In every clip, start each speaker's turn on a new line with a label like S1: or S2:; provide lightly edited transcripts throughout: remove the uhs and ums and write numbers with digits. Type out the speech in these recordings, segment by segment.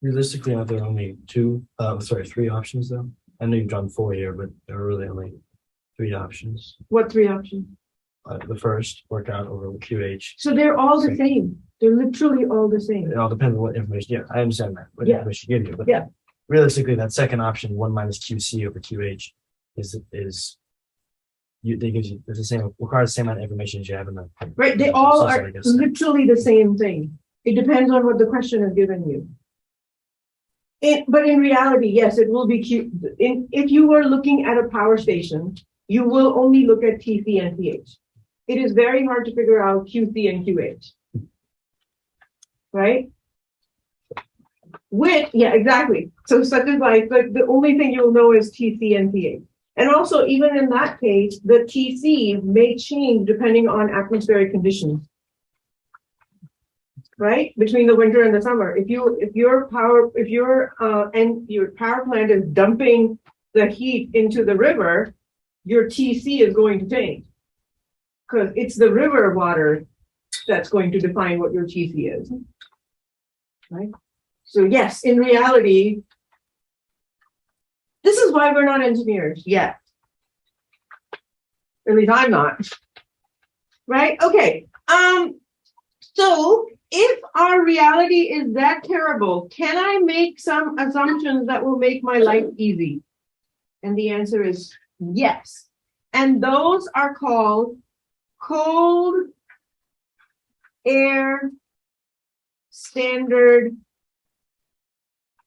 S1: Realistically, are there only three options though? I know you've drawn four here, but there are really only three options.
S2: What three options?
S1: The first, work out over QH.
S2: So they're all the same. They're literally all the same.
S1: It all depends on what information. Yeah, I understand that. What
S2: Yeah.
S1: information you give you. But
S2: Yeah.
S1: realistically, that second option, 1 minus QC over QH, they gives you the same, requires the same amount of information as you have in the
S2: Right. They all are literally the same thing. It depends on what the question has given you. But in reality, yes, it will be Q. If you were looking at a power station, you will only look at TC and TH. It is very hard to figure out QC and QH. Right? Yeah, exactly. So such as like the only thing you'll know is TC and TH. And also, even in that case, the TC may change depending on atmospheric conditions. Right? Between the winter and the summer. If your power plant is dumping the heat into the river, your TC is going to change. Because it's the river water that's going to define what your TC is. Right? So yes, in reality, this is why we're not engineers yet. At least I'm not. Right? Okay. So if our reality is that terrible, can I make some assumptions that will make my life easy? And the answer is yes. And those are called cold air standard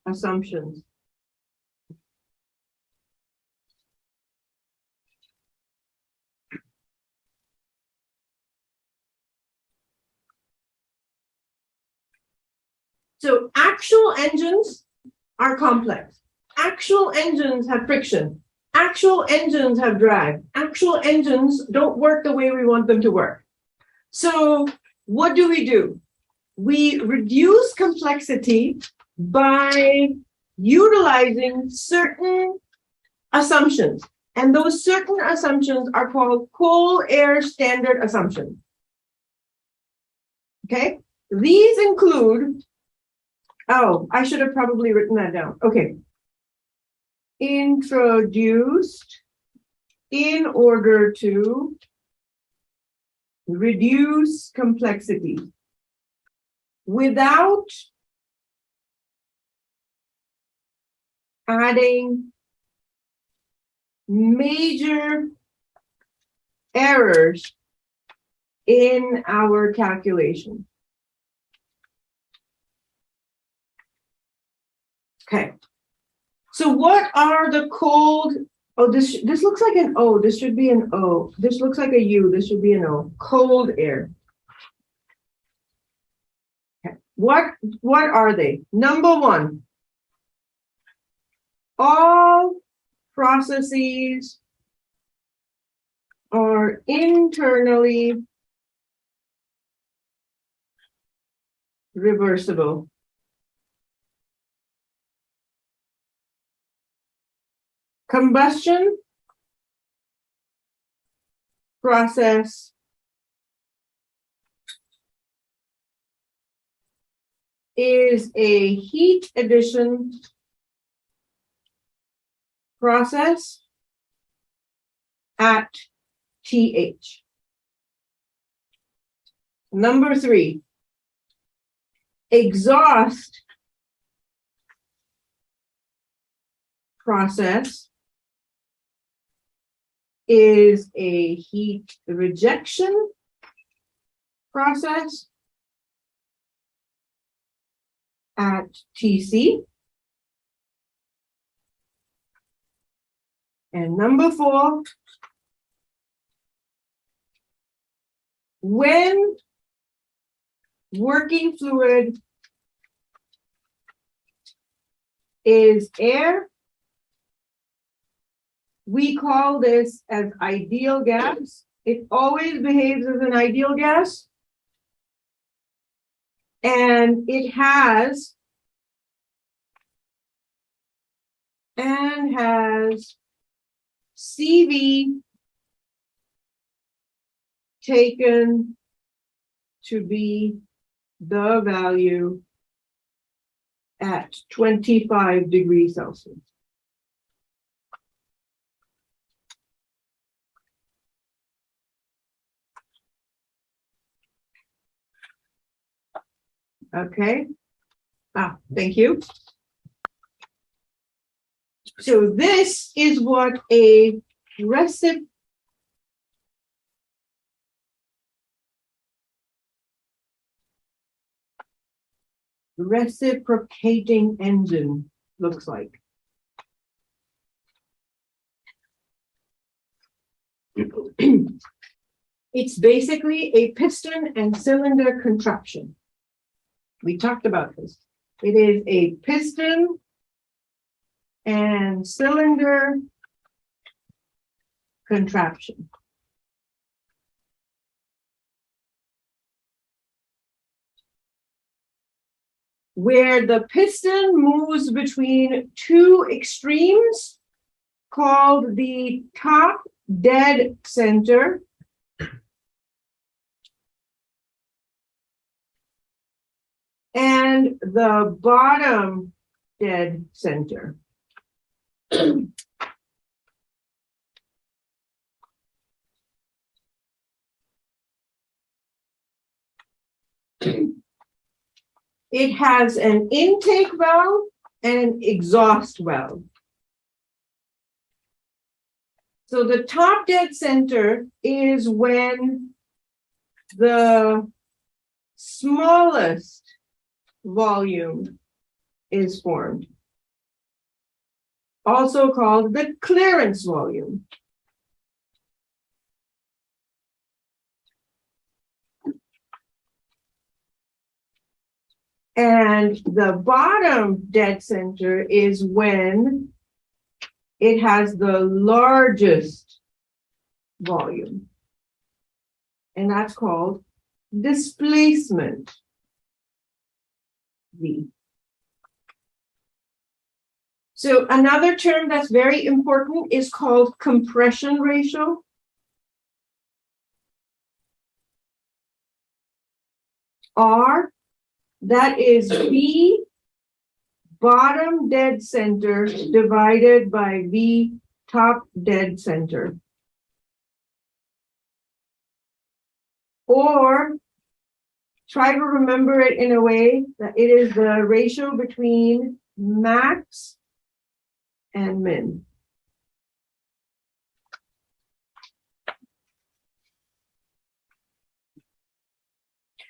S2: assumptions. So actual engines are complex. Actual engines have friction. Actual engines have drag. Actual engines don't work the way we want them to work. So what do? We reduce complexity by utilizing certain assumptions. And those certain assumptions are called cold air standard assumptions. Okay? These include, I should have probably written that down. Okay. Introduced in order to reduce complexity without adding major errors in our calculation. Okay. So what are the cold? Oh, this looks like an O. This should be an O. This looks like a U. This should be an O. Cold air. Okay. What are they? Number one, all processes are internally reversible. Combustion process is a heat addition process at TH. Number three, exhaust process is a heat rejection process at TC. And number four, when working fluid is air, we call this as ideal gas. It always behaves as an ideal gas. And it has CV taken to be the value at 25 degrees Celsius. Okay. Thank you. So this is what a reciprocating engine looks like. It's basically a piston and cylinder contraption. We talked about this. It is a piston and cylinder contraption. Where the piston moves between two extremes called the top dead center and the bottom dead center. It has an intake valve and an exhaust valve. So the top dead center is when the smallest volume is formed, also called the clearance volume. And the bottom dead center is when it has the largest volume. And that's called displacement V. So another term that's very important is called compression ratio. R, that is V bottom dead center divided by V top dead center. Or try to remember it in a way that it is the ratio between max and min.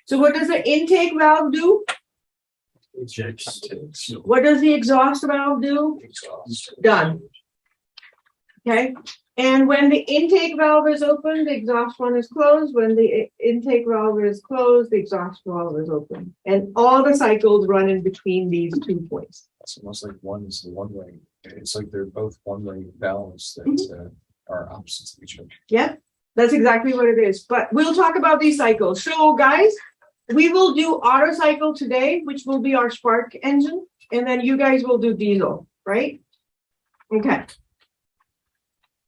S2: So what does the intake valve do?
S1: Ejects.
S2: What does the exhaust valve do? Done. Okay. And when the intake valve is open, the exhaust one is closed. When the intake valve is closed, the exhaust valve is open. And all the cycles run in between these 2 points.
S3: It's almost like one is the one way. It's like they're both one way valves that are opposites of each other.
S2: Yeah, that's exactly what it is. But we'll talk about these cycles. So guys, we will do auto cycle today, which will be our spark engine. And then you guys will do diesel, right? Okay.